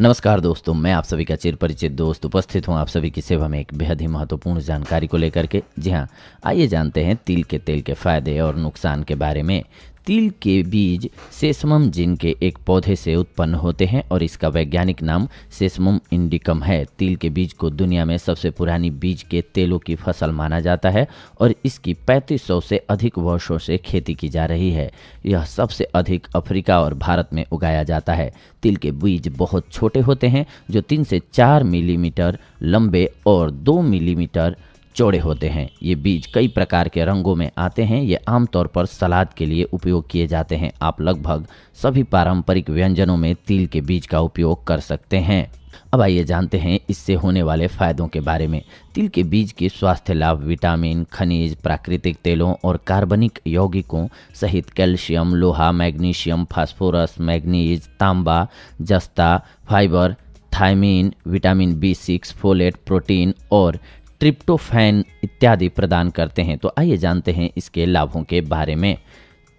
नमस्कार दोस्तों, मैं आप सभी का चिर परिचित दोस्त उपस्थित हूं आप सभी की सेवा में एक बेहद ही महत्वपूर्ण जानकारी को लेकर के। जी हां, आइए जानते हैं तिल के तेल के फायदे और नुकसान के बारे में। तिल के बीज सेसमम जिन के एक पौधे से उत्पन्न होते हैं और इसका वैज्ञानिक नाम सेसमम इंडिकम है। तिल के बीज को दुनिया में सबसे पुरानी बीज के तेलों की फसल माना जाता है और इसकी 3500 से अधिक वर्षों से खेती की जा रही है। यह सबसे अधिक अफ्रीका और भारत में उगाया जाता है। तिल के बीज बहुत छोटे होते हैं जो 3 से 4 मिलीमीटर लंबे और 2 मिलीमीटर चौड़े होते हैं। ये बीज कई प्रकार के रंगों में आते हैं। ये आमतौर पर सलाद के लिए उपयोग किए जाते हैं। आप लगभग सभी पारंपरिक व्यंजनों में तिल के बीज का उपयोग कर सकते हैं। अब आइए जानते हैं इससे होने वाले फायदों के बारे में। तिल के बीज के स्वास्थ्य लाभ विटामिन, खनिज, प्राकृतिक तेलों और कार्बनिक यौगिकों सहित कैल्शियम, लोहा, मैग्नीशियम, फास्फोरस, मैग्नीज, तांबा, जस्ता, fibre, thiamine, vitamin B6, folate, protein और ट्रिप्टोफैन इत्यादि प्रदान करते हैं। तो आइए जानते हैं इसके लाभों के बारे में।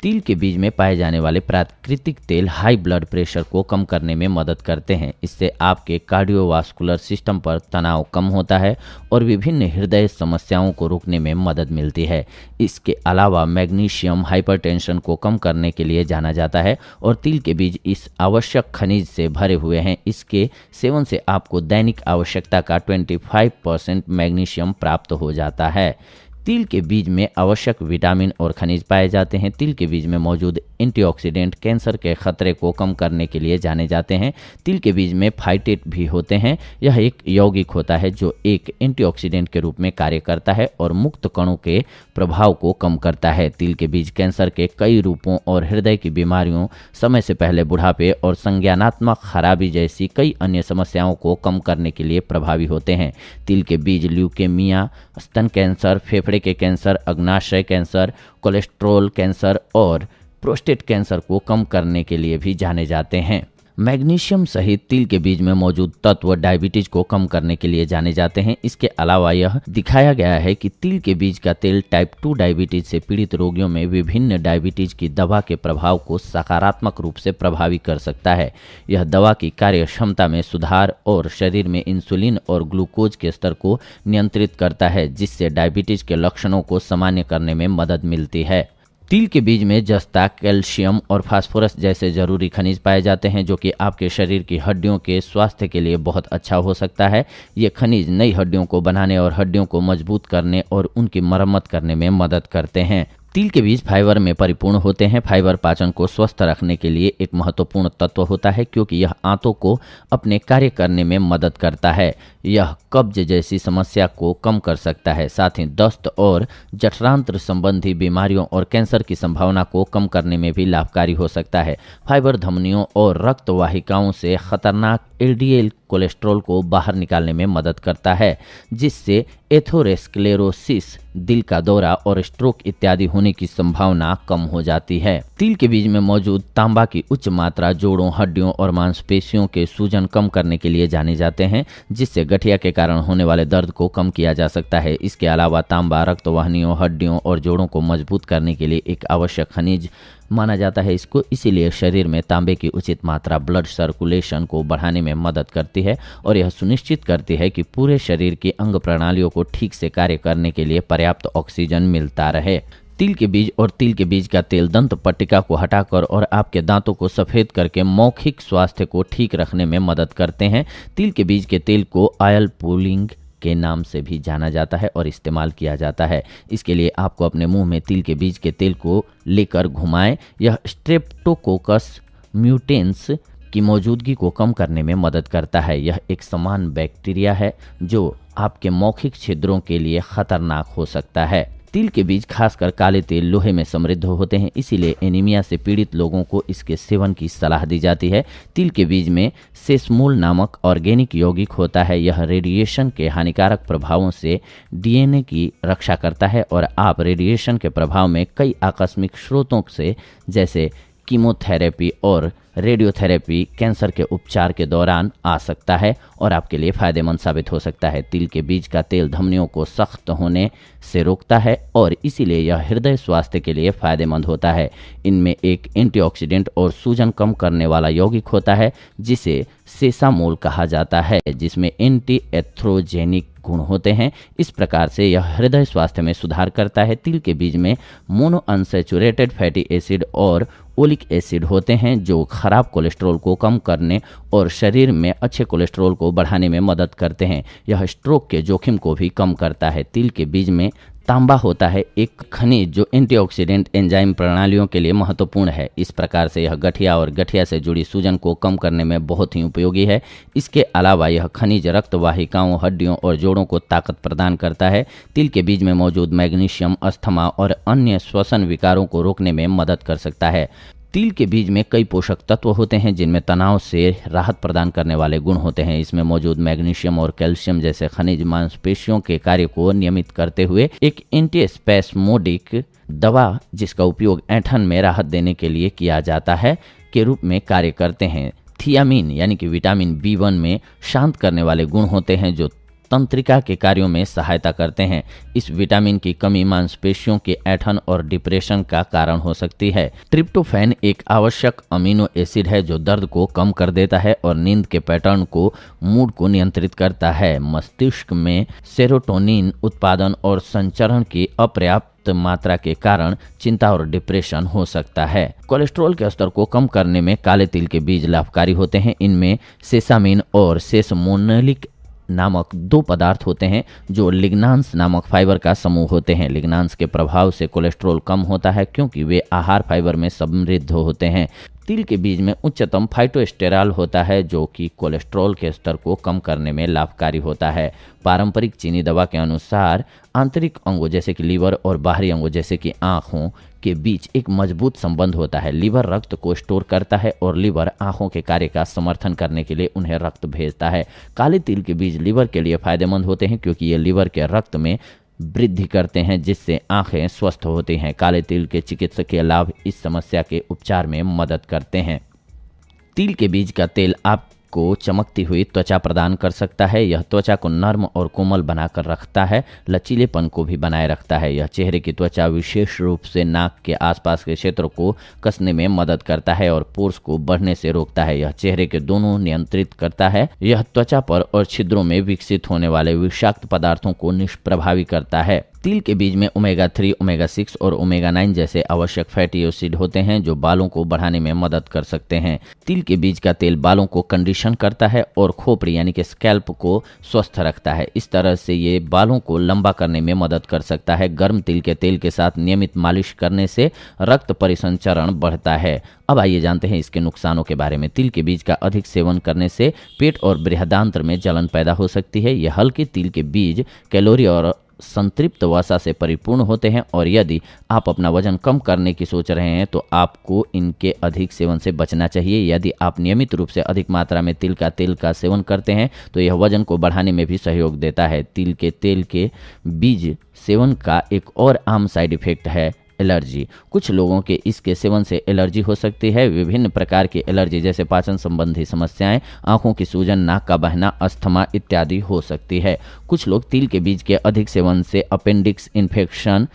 तिल के बीज में पाए जाने वाले प्राकृतिक तेल हाई ब्लड प्रेशर को कम करने में मदद करते हैं। इससे आपके कार्डियोवास्कुलर सिस्टम पर तनाव कम होता है और विभिन्न हृदय समस्याओं को रोकने में मदद मिलती है। इसके अलावा मैग्नीशियम हाइपरटेंशन को कम करने के लिए जाना जाता है और तिल के बीज इस आवश्यक खनिज से भरे हुए हैं। इसके सेवन से आपको दैनिक आवश्यकता का 25% मैग्नीशियम प्राप्त हो जाता है। तिल के बीज में आवश्यक विटामिन और खनिज पाए जाते हैं। तिल के बीज में मौजूद एंटीऑक्सीडेंट कैंसर के खतरे को कम करने के लिए जाने जाते हैं। तिल के बीज में फाइटेट भी होते हैं। यह एक यौगिक होता है जो एक एंटीऑक्सीडेंट के रूप में कार्य करता है और मुक्त कणों के प्रभाव को कम करता है। तिल के बीज कैंसर के कई रूपों और हृदय की बीमारियों, समय से पहले बुढ़ापे और संज्ञानात्मक खराबी जैसी कई अन्य समस्याओं को कम करने के लिए प्रभावी होते हैं। तिल के बीज ल्यूकेमिया, स्तन कैंसर, फेफड़े के कैंसर, अग्नाशय कैंसर, कोलेस्ट्रॉल कैंसर और प्रोस्टेट कैंसर को कम करने के लिए भी जाने जाते हैं। मैग्नीशियम सहित तिल के बीज में मौजूद तत्व डायबिटीज को कम करने के लिए जाने जाते हैं। इसके अलावा यह दिखाया गया है कि तिल के बीज का तेल टाइप 2 डायबिटीज से पीड़ित रोगियों में विभिन्न डायबिटीज की दवा के प्रभाव को सकारात्मक रूप से प्रभावी कर सकता है। यह दवा की कार्य क्षमता में सुधार और शरीर में इंसुलिन और ग्लूकोज के स्तर को नियंत्रित करता है, जिससे डायबिटीज के लक्षणों को सामान्य करने में मदद मिलती है। तिल के बीज में जस्ता, कैल्शियम और फास्फोरस जैसे जरूरी खनिज पाए जाते हैं जो कि आपके शरीर की हड्डियों के स्वास्थ्य के लिए बहुत अच्छा हो सकता है। ये खनिज नई हड्डियों को बनाने और हड्डियों को मजबूत करने और उनकी मरम्मत करने में मदद करते हैं। तिल के बीज फाइबर में परिपूर्ण होते हैं। फाइबर पाचन को स्वस्थ रखने के लिए एक महत्वपूर्ण तत्व होता है क्योंकि यह आंतों को अपने कार्य करने में मदद करता है। यह कब्ज जैसी समस्या को कम कर सकता है, साथ ही दस्त और जठरांत्र संबंधी बीमारियों और कैंसर की संभावना को कम करने में भी लाभकारी हो सकता है। फाइबर धमनियों और रक्त वाहिकाओं से खतरनाक LDL कोलेस्ट्रॉल को बाहर निकालने में मदद करता है, जिससे एथेरोस्क्लेरोसिस, दिल का दौरा और स्ट्रोक इत्यादि होने की संभावना कम हो जाती है। तिल के बीज में मौजूद तांबा की उच्च मात्रा जोड़ों, हड्डियों और मांसपेशियों के सूजन कम करने के लिए जाने जाते हैं, जिससे गठिया के कारण होने वाले दर्द को कम किया जा सकता है। इसके अलावा तांबा रक्तवाहिनियों, हड्डियों और जोड़ों को मजबूत करने के लिए एक आवश्यक खनिज माना जाता है इसको। इसीलिए शरीर में तांबे की उचित मात्रा ब्लड सर्कुलेशन को बढ़ाने में मदद करती है और यह सुनिश्चित करती है कि पूरे शरीर की अंग प्रणालियों को ठीक से कार्य करने के लिए पर्याप्त ऑक्सीजन मिलता रहे। तिल के बीज और तिल के बीज का तेल दंत पट्टिका को हटाकर और आपके दांतों को सफेद करके मौखिक स्वास्थ्य को ठीक रखने में मदद करते हैं। तिल के बीज के तेल को ऑयल पुलिंग के नाम से भी जाना जाता है और इस्तेमाल किया जाता है। इसके लिए आपको अपने मुंह में तिल के बीज के तेल को लेकर घुमाएं। यह स्ट्रेप्टोकोकस म्यूटेंस की मौजूदगी को कम करने में मदद करता है। यह एक समान बैक्टीरिया है जो आपके मौखिक छिद्रों के लिए खतरनाक हो सकता है। तिल के बीज खासकर काले तेल लोहे में समृद्ध होते हैं, इसीलिए एनीमिया से पीड़ित लोगों को इसके सेवन की सलाह दी जाती है। तिल के बीज में सेसमोल नामक ऑर्गेनिक यौगिक होता है। यह रेडिएशन के हानिकारक प्रभावों से DNA की रक्षा करता है और आप रेडिएशन के प्रभाव में कई आकस्मिक स्रोतों से जैसे कीमोथेरेपी और रेडियोथेरेपी कैंसर के उपचार के दौरान आ सकता है और आपके लिए फायदेमंद साबित हो सकता है। तिल के बीज का तेल धमनियों को सख्त होने से रोकता है और इसीलिए यह हृदय स्वास्थ्य के लिए फायदेमंद होता है। इनमें एक एंटीऑक्सीडेंट और सूजन कम करने वाला यौगिक होता है जिसे सेसामोल कहा जाता है, जिसमें एंटी एथ्रोजेनिक गुण होते हैं। इस प्रकार से यह हृदय स्वास्थ्य में सुधार करता है। तिल के बीज में मोनोअनसैचुरेटेड फैटी एसिड और ओलिक एसिड होते हैं जो खराब कोलेस्ट्रॉल को कम करने और शरीर में अच्छे कोलेस्ट्रॉल को बढ़ाने में मदद करते हैं। यह स्ट्रोक के जोखिम को भी कम करता है। तिल के बीज में तांबा होता है, एक खनिज जो एंटीऑक्सीडेंट एंजाइम प्रणालियों के लिए महत्वपूर्ण है। इस प्रकार से यह गठिया और गठिया से जुड़ी सूजन को कम करने में बहुत ही उपयोगी है। इसके अलावा यह खनिज रक्त वाहिकाओं, हड्डियों और जोड़ों को ताकत प्रदान करता है। तिल के बीज में मौजूद मैग्नीशियम अस्थमा और अन्य श्वसन विकारों को रोकने में मदद कर सकता है। तिल के बीज में कई पोषक तत्व होते हैं जिनमें तनाव से राहत प्रदान करने वाले गुण होते हैं। इसमें मौजूद मैग्नीशियम और कैल्शियम जैसे खनिज मांसपेशियों के कार्य को नियमित करते हुए एक एंटीस्पैस्मोडिक दवा जिसका उपयोग ऐंठन में राहत देने के लिए किया जाता है के रूप में कार्य करते हैं। थियामिन यानी कि विटामिन B1 में शांत करने वाले गुण होते हैं जो तंत्रिका के कार्यों में सहायता करते हैं। इस विटामिन की कमी मांसपेशियों के ऐंठन और डिप्रेशन का कारण हो सकती है। ट्रिप्टोफैन एक आवश्यक अमीनो एसिड है जो दर्द को कम कर देता है और नींद के पैटर्न को, मूड को नियंत्रित करता है। मस्तिष्क में सेरोटोनिन उत्पादन और संचरण की अपर्याप्त मात्रा के कारण चिंता और डिप्रेशन हो सकता है। कोलेस्ट्रॉल के स्तर को कम करने में काले तिल के बीज लाभकारी होते हैं। इनमें सेसामिन और सेसमोनलिक नामक दो पदार्थ होते हैं जो लिग्नांस नामक फाइबर का समूह होते हैं। लिग्नांस के प्रभाव से कोलेस्ट्रॉल कम होता है क्योंकि वे आहार फाइबर में समृद्ध होते हैं। तिल के बीज में उच्चतम फाइटोस्टेरॉल होता है जो कि कोलेस्ट्रॉल के स्तर को कम करने में लाभकारी होता है। पारंपरिक चीनी दवा के अनुसार आंतरिक अंगों जैसे कि लीवर और बाहरी अंगों जैसे कि आँखों के बीच एक मजबूत संबंध होता है। लीवर रक्त को स्टोर करता है और लीवर आँखों के कार्य का समर्थन करने के लिए उन्हें रक्त भेजता है। काले तिल के बीज लीवर के लिए फायदेमंद होते हैं क्योंकि ये लीवर के रक्त में वृद्धि करते हैं जिससे आंखें स्वस्थ होती हैं। काले तिल के चिकित्सकीय लाभ इस समस्या के उपचार में मदद करते हैं। तिल के बीज का तेल आपको चमकती हुई त्वचा प्रदान कर सकता है। यह त्वचा को नर्म और कोमल बनाकर रखता है, लचीलेपन को भी बनाए रखता है। यह चेहरे की त्वचा विशेष रूप से नाक के आसपास के क्षेत्र को कसने में मदद करता है और पोर्स को बढ़ने से रोकता है। यह चेहरे के दोनों नियंत्रित करता है। यह त्वचा पर और छिद्रों में विकसित होने वाले विषाक्त पदार्थों को निष्प्रभावी करता है। तिल के बीज में ओमेगा 3, ओमेगा 6 और ओमेगा 9 जैसे आवश्यक फैटी एसिड होते हैं जो बालों को बढ़ाने में मदद कर सकते हैं। तिल के बीज का तेल बालों को कंडीशन करता है और खोपड़ी यानी कि स्कैल्प को स्वस्थ रखता है। इस तरह से ये बालों को लंबा करने में मदद कर सकता है। गर्म तिल के तेल के साथ नियमित मालिश करने से रक्त परिसंचरण बढ़ता है। अब आइए जानते हैं इसके नुकसानों के बारे में। तिल के बीज का अधिक सेवन करने से पेट और बृहदान्त्र में जलन पैदा हो सकती है। यह हल्के तिल के बीज कैलोरी और संतृप्त वसा से परिपूर्ण होते हैं और यदि आप अपना वजन कम करने की सोच रहे हैं तो आपको इनके अधिक सेवन से बचना चाहिए। यदि आप नियमित रूप से अधिक मात्रा में तिल का तेल का सेवन करते हैं तो यह वजन को बढ़ाने में भी सहयोग देता है। तिल के तेल के बीज सेवन का एक और आम साइड इफेक्ट है एलर्जी। कुछ लोगों के इसके सेवन से एलर्जी हो सकती है। विभिन्न प्रकार की एलर्जी जैसे पाचन संबंधी समस्याएं, आंखों की सूजन, नाक का बहना, अस्थमा इत्यादि हो सकती है। कुछ लोग तिल के बीज के अधिक सेवन से अपेंडिक्स इन्फेक्शन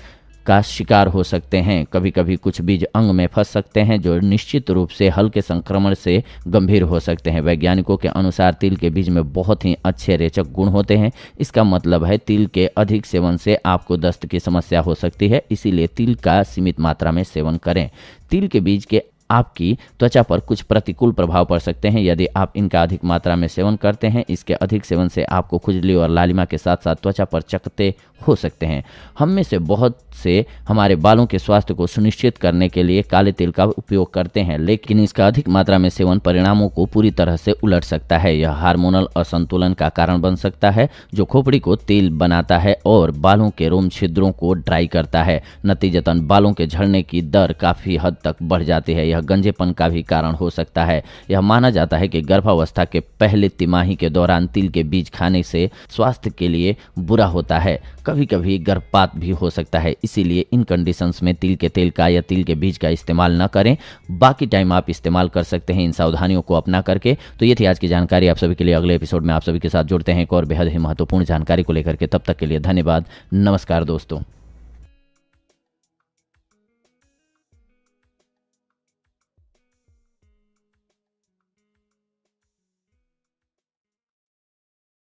का शिकार हो सकते हैं। कभी कभी कुछ बीज अंग में फंस सकते हैं जो निश्चित रूप से हल्के संक्रमण से गंभीर हो सकते हैं। वैज्ञानिकों के अनुसार तिल के बीज में बहुत ही अच्छे रेचक गुण होते हैं। इसका मतलब है तिल के अधिक सेवन से आपको दस्त की समस्या हो सकती है, इसीलिए तिल का सीमित मात्रा में सेवन करें। तिल के बीज के आपकी त्वचा पर कुछ प्रतिकूल प्रभाव पड़ सकते हैं यदि आप इनका अधिक मात्रा में सेवन करते हैं। इसके अधिक सेवन से आपको खुजली और लालिमा के साथ साथ त्वचा पर चकत्ते हो सकते हैं। हम में से बहुत से हमारे बालों के स्वास्थ्य को सुनिश्चित करने के लिए काले तिल का उपयोग करते हैं, लेकिन इसका अधिक मात्रा में सेवन परिणामों को पूरी तरह से उलट सकता है। यह हार्मोनल असंतुलन का कारण बन सकता है जो खोपड़ी को तेल बनाता है और बालों के रोम छिद्रों को ड्राई करता है। नतीजतन बालों के झड़ने की दर काफ़ी हद तक बढ़ जाती है। यह गंजेपन का भी कारण हो सकता है। यह माना जाता है कि गर्भावस्था के पहले तिमाही के दौरान तिल के बीज खाने से स्वास्थ्य के लिए बुरा होता है। कभी कभी गर्भपात भी हो सकता है, इसीलिए इन कंडीशंस में तिल के तेल का या तिल के बीज का इस्तेमाल न करें। बाकी टाइम आप इस्तेमाल कर सकते हैं इन सावधानियों को अपना करके। तो ये थी आज की जानकारी आप सभी के लिए। अगले एपिसोड में आप सभी के साथ जुड़ते हैं एक और बेहद ही महत्वपूर्ण जानकारी को लेकर के। तब तक के लिए धन्यवाद। नमस्कार दोस्तों।